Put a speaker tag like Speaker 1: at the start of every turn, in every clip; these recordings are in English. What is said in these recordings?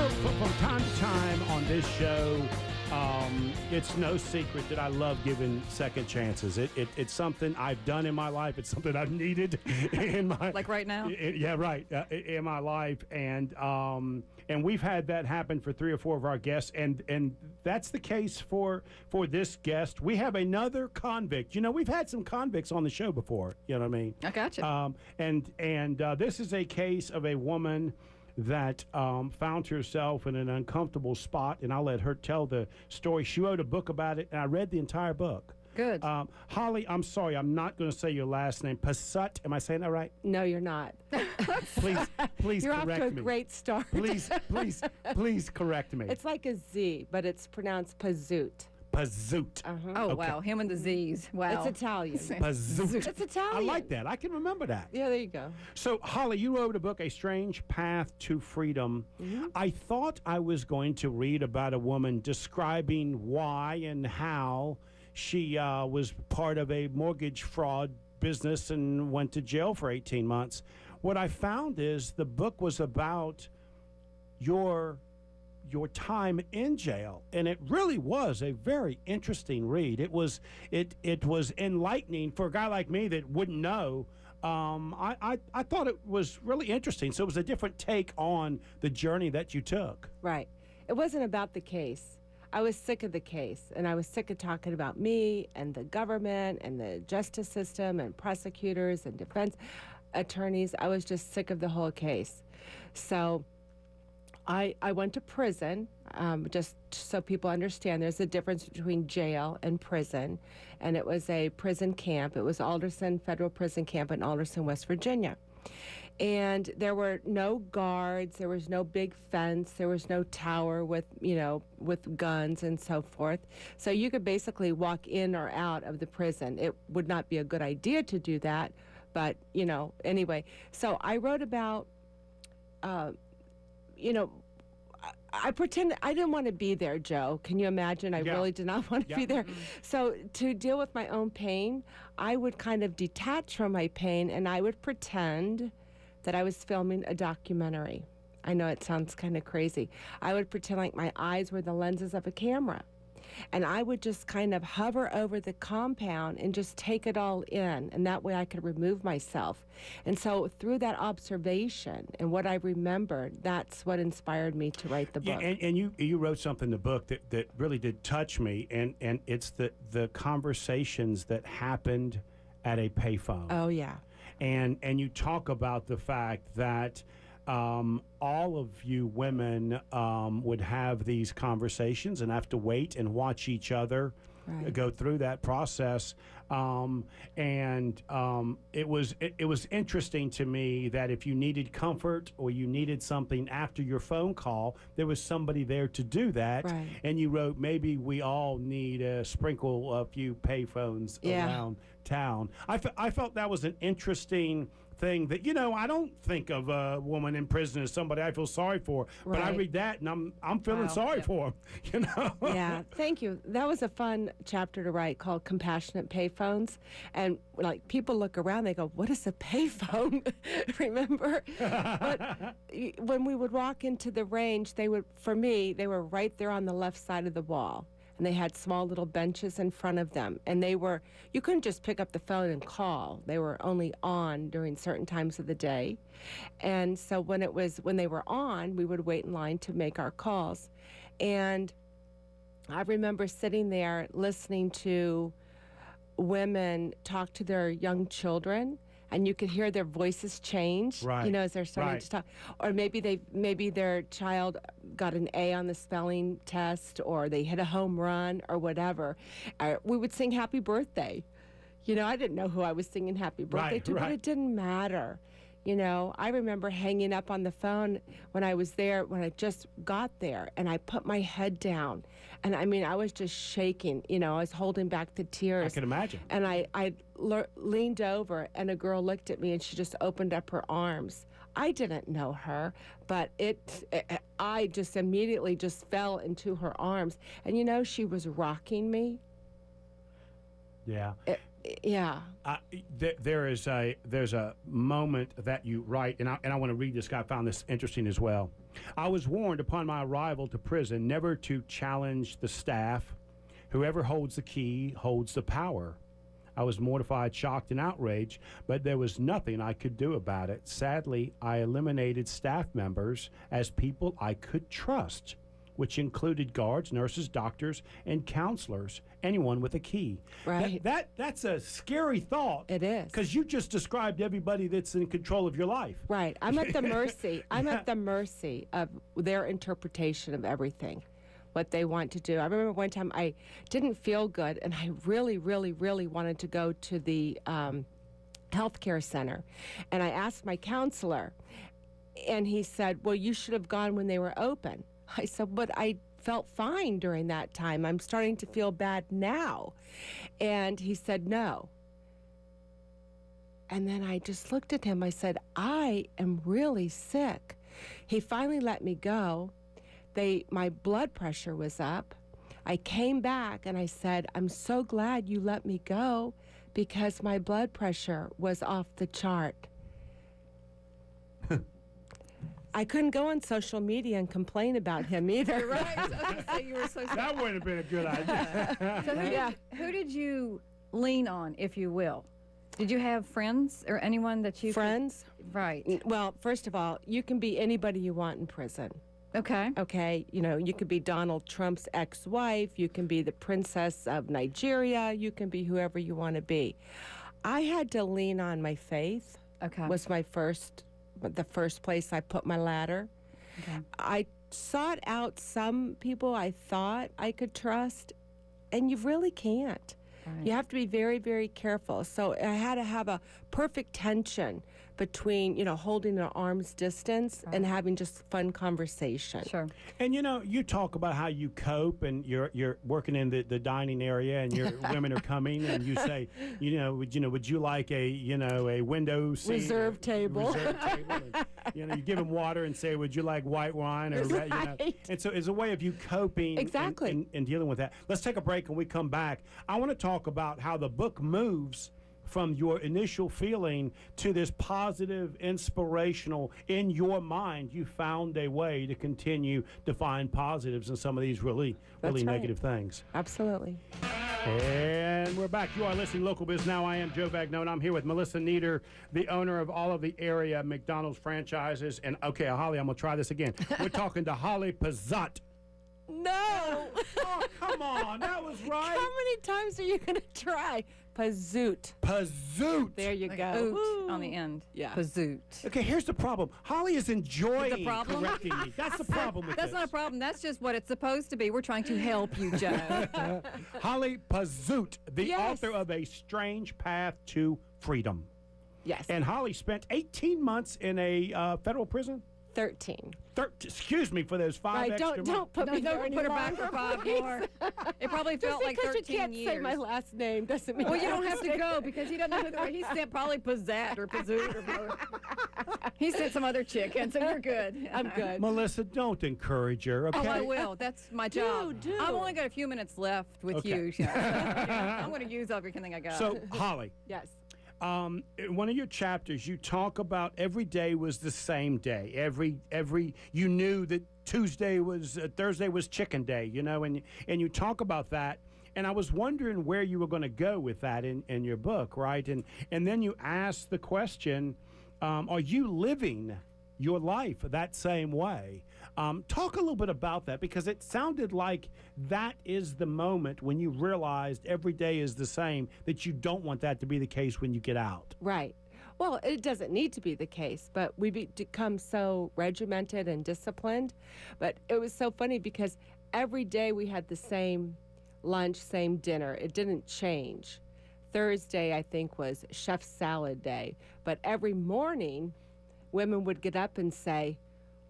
Speaker 1: From time to time on this show, it's no secret that I love giving second chances. It's something I've done in my life. It's something I've needed in my
Speaker 2: like right now.
Speaker 1: In my life, and we've had that happen for 3 or 4 of our guests, and that's the case for this guest. We have another convict. You know, we've had some convicts on the show before. You know what I mean?
Speaker 2: I gotcha.
Speaker 1: And this is a case of a woman that found herself in an uncomfortable spot, and I'll let her tell the story. She wrote a book about it, and I read the entire book.
Speaker 2: Good.
Speaker 1: Holly, I'm sorry, I'm not going to say your last name. Pasut, am I saying that right?
Speaker 3: No, you're not.
Speaker 1: Please
Speaker 3: you're
Speaker 1: correct me.
Speaker 3: off to a great start.
Speaker 1: Please correct me.
Speaker 3: It's like a Z, but it's pronounced Pasut.
Speaker 1: Pasut.
Speaker 2: Oh, okay. Wow. Him and the Z's. Wow.
Speaker 3: It's Italian.
Speaker 1: Pasut.
Speaker 3: It's Italian.
Speaker 1: I like that. I can remember that.
Speaker 3: Yeah, there you go.
Speaker 1: So, Holly, you wrote a book, A Strange Path to Freedom.
Speaker 3: Mm-hmm.
Speaker 1: I thought I was going to read about a woman describing why and how she was part of a mortgage fraud business and went to jail for 18 months. What I found is the book was about your time in jail, and it really was a very interesting read. It was enlightening for a guy like me that wouldn't know. I thought it was really interesting. So it was a different take on the journey that you took.
Speaker 3: Right. It wasn't about the case. I was sick of the case, and I was sick of talking about me and the government and the justice system and prosecutors and defense attorneys. I was just sick of the whole case. So I went to prison, just so people understand there's a difference between jail and prison. And it was a prison camp. It was Alderson Federal Prison Camp in Alderson, West Virginia. And there were no guards, there was no big fence, there was no tower with guns and so forth. So you could basically walk in or out of the prison. It would not be a good idea to do that, but, anyway. So I wrote about, I pretend I didn't want to be there, Joe. Can you imagine? I really did not want to be there.
Speaker 1: Mm-hmm.
Speaker 3: So to deal with my own pain, I would kind of detach from my pain, and I would pretend that I was filming a documentary. I know it sounds kind of crazy. I would pretend like my eyes were the lenses of a camera. And I would just kind of hover over the compound and just take it all in. And that way I could remove myself. And so through that observation and what I remembered, that's what inspired me to write the book.
Speaker 1: Yeah, and you wrote something in the book that really did touch me. And it's the conversations that happened at a payphone.
Speaker 3: Oh, yeah.
Speaker 1: And you talk about the fact that all of you women would have these conversations and have to wait and watch each other go through that process. It was interesting to me that if you needed comfort or you needed something after your phone call, there was somebody there to do that.
Speaker 3: Right.
Speaker 1: And you wrote, maybe we all need to sprinkle a few payphones around town. I felt that was an interesting thing that, I don't think of a woman in prison as somebody I feel sorry for, but I read that and I'm feeling sorry for them,
Speaker 3: Yeah, thank you. That was a fun chapter to write called Compassionate Payphones. And like people look around, they go, what is a payphone? Remember? But when we would walk into the range, they were right there on the left side of the wall. And they had small little benches in front of them. And you couldn't just pick up the phone and call. They were only on during certain times of the day. And so when they were on, we would wait in line to make our calls. And I remember sitting there listening to women talk to their young children, and you could hear their voices change, as they're starting to talk. Or maybe their child got an A on the spelling test, or they hit a home run, or whatever. We would sing Happy Birthday. I didn't know who I was singing Happy Birthday to, but it didn't matter. I remember hanging up on the phone when I was there, when I just got there, and I put my head down. And I was just shaking. I was holding back the tears.
Speaker 1: I can imagine.
Speaker 3: And I leaned over, and a girl looked at me, and she just opened up her arms. I didn't know her, but I just immediately just fell into her arms. And she was rocking me.
Speaker 1: Yeah.
Speaker 3: Yeah.
Speaker 1: There's a moment that you write, and I want to read this guy. I found this interesting as well. I was warned upon my arrival to prison never to challenge the staff. Whoever holds the key holds the power. I was mortified, shocked, and outraged, but there was nothing I could do about it. Sadly, I eliminated staff members as people I could trust, which included guards, nurses, doctors, and counselors, anyone with a key.
Speaker 3: Right.
Speaker 1: That's a scary thought.
Speaker 3: It is.
Speaker 1: Because you just described everybody that's in control of your life.
Speaker 3: Right. I'm at the mercy. I'm at the mercy of their interpretation of everything, what they want to do. I remember one time I didn't feel good, and I really, really, really wanted to go to the healthcare center. And I asked my counselor, and he said, well, you should have gone when they were open. I said, but I felt fine during that time. I'm starting to feel bad now. And he said, no. And then I just looked at him. I said, I am really sick. He finally let me go. My blood pressure was up. I came back and I said, I'm so glad you let me go because my blood pressure was off the chart. I couldn't go on social media and complain about him either.
Speaker 2: You're right. I was gonna say you were so
Speaker 1: That would have been a good idea.
Speaker 2: So who did you lean on, if you will? Did you have friends or anyone that you
Speaker 3: Friends?
Speaker 2: Right.
Speaker 3: Well, first of all, you can be anybody you want in prison.
Speaker 2: Okay.
Speaker 3: Okay, you know, you could be Donald Trump's ex-wife, you can be the princess of Nigeria, you can be whoever you want to be. I had to lean on my faith.
Speaker 2: Okay.
Speaker 3: Was the first place I put my ladder.
Speaker 2: Okay.
Speaker 3: I sought out some people I thought I could trust, and you really can't.
Speaker 2: Right.
Speaker 3: You have to be very, very careful. So I had to have a perfect tension between, you know, holding an arm's distance and having just fun conversation.
Speaker 2: Sure.
Speaker 1: And, you know, you talk about how you cope, and you're working in the dining area, and your women are coming, and you say, would you like a window seat?
Speaker 3: Reserve table.
Speaker 1: Reserve table. And, you give them water and say, would you like white wine? Or red,
Speaker 3: Right.
Speaker 1: And so it's a way of you coping
Speaker 3: Exactly.
Speaker 1: and dealing with that. Let's take a break. When we come back, I want to talk about how the book moves from your initial feeling to this positive, inspirational, in your mind, you found a way to continue to find positives in some of these really
Speaker 3: That's right.
Speaker 1: negative things.
Speaker 3: Absolutely.
Speaker 1: And we're back. You are listening to Local Biz Now. I am Joe Vagnone. I'm here with Melissa Nieder, the owner of all of the area McDonald's franchises. And, okay, Holly, I'm going to try this again. We're talking to Holly Pasut.
Speaker 3: No.
Speaker 1: Oh, come on. That was right.
Speaker 3: How many times are you going to try? Pasut.
Speaker 1: Pasut.
Speaker 3: There you
Speaker 2: Like
Speaker 3: go.
Speaker 2: oot
Speaker 3: Woo.
Speaker 2: on the end.
Speaker 3: Yeah.
Speaker 2: Pasut.
Speaker 1: Okay, here's the problem. Holly is enjoying
Speaker 2: The problem?
Speaker 1: correcting me. That's the problem with
Speaker 2: That's
Speaker 1: this.
Speaker 2: not a problem. That's just what it's supposed to be. We're trying to help you, Joe.
Speaker 1: Holly Pasut, the
Speaker 3: Yes.
Speaker 1: author of A Strange Path to Freedom.
Speaker 3: Yes.
Speaker 1: And Holly spent 18 months in a federal prison?
Speaker 3: 13.
Speaker 1: Excuse me for those 5
Speaker 3: Right,
Speaker 1: extra
Speaker 3: don't put me there
Speaker 2: Don't
Speaker 3: any
Speaker 2: put her back
Speaker 3: longer,
Speaker 2: for 5
Speaker 3: please.
Speaker 2: more. It probably
Speaker 3: Just
Speaker 2: felt like
Speaker 3: because
Speaker 2: 13
Speaker 3: you can't
Speaker 2: years.
Speaker 3: say my last name doesn't mean
Speaker 2: Well, you
Speaker 3: I
Speaker 2: don't have to go because he doesn't know who the he sent probably Pazat or Pazoot or he sent some other chick, and so you're good.
Speaker 3: I'm good.
Speaker 1: Melissa, don't encourage her, okay?
Speaker 2: Oh, I will. That's my job.
Speaker 3: do.
Speaker 2: I've only got a few minutes left with
Speaker 1: Okay.
Speaker 2: you. So, I'm going to use everything I got.
Speaker 1: So, Holly,
Speaker 3: Yes.
Speaker 1: in one of your chapters, you talk about every day was the same day. You knew that Thursday was chicken day, and you talk about that. And I was wondering where you were going to go with that in your book, right? And then you asked the question, are you living your life that same way? Talk a little bit about that, because it sounded like that is the moment when you realized every day is the same, that you don't want that to be the case when you get out.
Speaker 3: Right. Well, it doesn't need to be the case, but we become so regimented and disciplined. But it was so funny because every day we had the same lunch, same dinner. It didn't change. Thursday, I think, was chef salad day. But every morning, women would get up and say,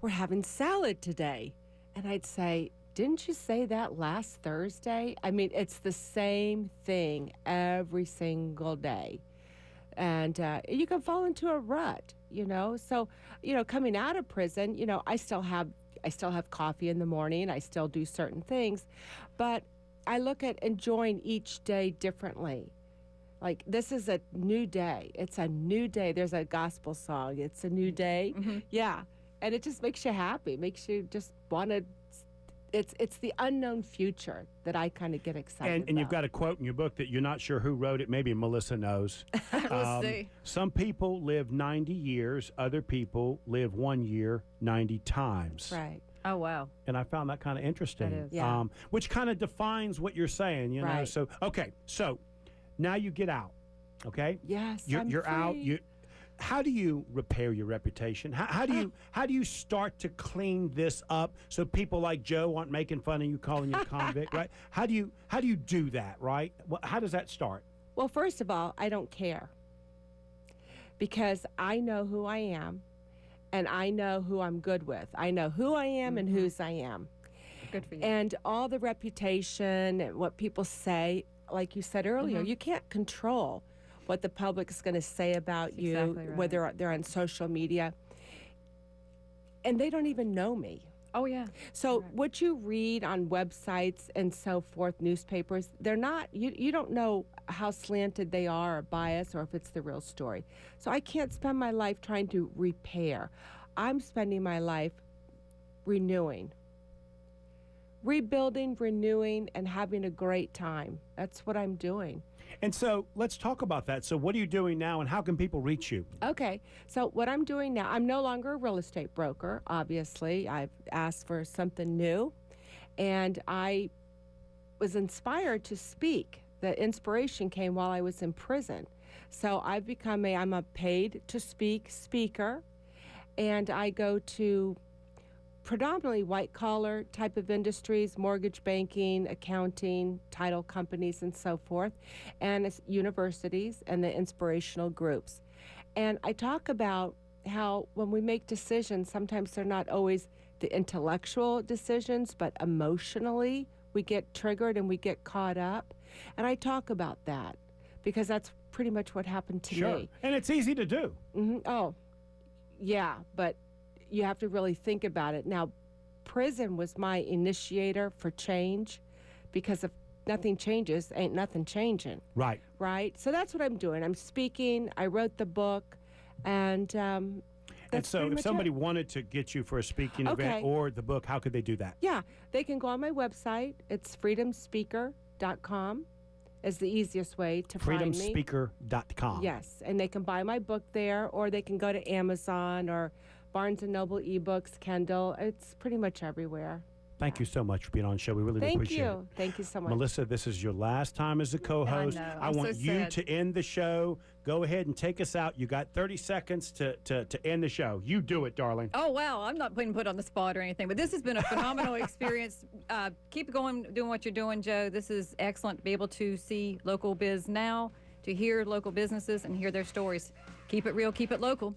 Speaker 3: we're having salad today. And I'd say, didn't you say that last Thursday? I mean, it's the same thing every single day. And you can fall into a rut, So, coming out of prison, I still have coffee in the morning. I still do certain things. But I look at enjoying each day differently. Like, this is a new day. It's a new day. There's a gospel song. It's a new day. Yeah. And it just makes you happy. Makes you just want to. It's the unknown future that I kind of get excited about.
Speaker 1: And you've got a quote in your book that you're not sure who wrote it. Maybe Melissa knows.
Speaker 2: We'll see.
Speaker 1: Some people live 90 years. Other people live 1 year 90 times.
Speaker 3: Right.
Speaker 2: Oh, wow.
Speaker 1: And I found that kind of interesting.
Speaker 2: That is.
Speaker 3: Yeah.
Speaker 1: Which kind of defines what you're saying, you know.
Speaker 3: Right.
Speaker 1: So, okay. So now you get out, okay?
Speaker 3: Yes,
Speaker 1: You're out.
Speaker 3: free.
Speaker 1: How do you repair your reputation? How do you start to clean this up so people like Joe aren't making fun of you, calling you a convict, right? How do you do that, right? How does that start?
Speaker 3: Well, first of all, I don't care because I know who I am and I know who I'm good with. I know who I am and whose I am.
Speaker 2: Good for you.
Speaker 3: And all the reputation and what people say, like you said earlier, you can't control what the public is going to say about you,
Speaker 2: exactly right.
Speaker 3: whether they're on social media. And they don't even know me.
Speaker 2: Oh, yeah.
Speaker 3: So what you read on websites and so forth, newspapers, they're not, you don't know how slanted they are or biased or if it's the real story. So I can't spend my life trying to repair. I'm spending my life renewing, rebuilding, renewing, and having a great time. That's what I'm doing.
Speaker 1: And so let's talk about that. So what are you doing now and how can people reach you?
Speaker 3: Okay, so what I'm doing now, I'm no longer a real estate broker, obviously. I've asked for something new, and I was inspired to speak. The inspiration came while I was in prison. So I've become I'm a paid to speak speaker, and I go to predominantly white-collar type of industries, mortgage banking, accounting, title companies, and so forth, and it's universities and the inspirational groups. And I talk about how when we make decisions, sometimes they're not always the intellectual decisions, but emotionally we get triggered and we get caught up. And I talk about that because that's pretty much what happened to me.
Speaker 1: And it's easy to do.
Speaker 3: Oh, yeah, but you have to really think about it. Now, prison was my initiator for change because if nothing changes, ain't nothing changing.
Speaker 1: Right.
Speaker 3: Right? So that's what I'm doing. I'm speaking. I wrote the book, and that's
Speaker 1: so
Speaker 3: pretty
Speaker 1: if
Speaker 3: much
Speaker 1: somebody
Speaker 3: it.
Speaker 1: wanted to get you for a speaking
Speaker 3: Okay.
Speaker 1: event or the book, how could they do that?
Speaker 3: Yeah, they can go on my website. It's freedomspeaker.com is the easiest way to find me.
Speaker 1: Freedomspeaker.com.
Speaker 3: Yes, and they can buy my book there, or they can go to Amazon or Barnes & Noble eBooks, Kindle. It's pretty much everywhere.
Speaker 1: Thank you so much for being on the show. We really do
Speaker 3: Thank
Speaker 1: appreciate it.
Speaker 3: you. Thank you so much.
Speaker 1: Melissa, this is your last time as a co-host.
Speaker 2: I know.
Speaker 1: I
Speaker 2: I'm
Speaker 1: want
Speaker 2: so
Speaker 1: you
Speaker 2: sad.
Speaker 1: to end the show. Go ahead and take us out. You got 30 seconds to end the show. You do it, darling.
Speaker 2: Oh, wow. I'm not being put on the spot or anything, but this has been a phenomenal experience. Keep going, doing what you're doing, Joe. This is excellent to be able to see Local Biz Now, to hear local businesses and hear their stories. Keep it real, keep it local.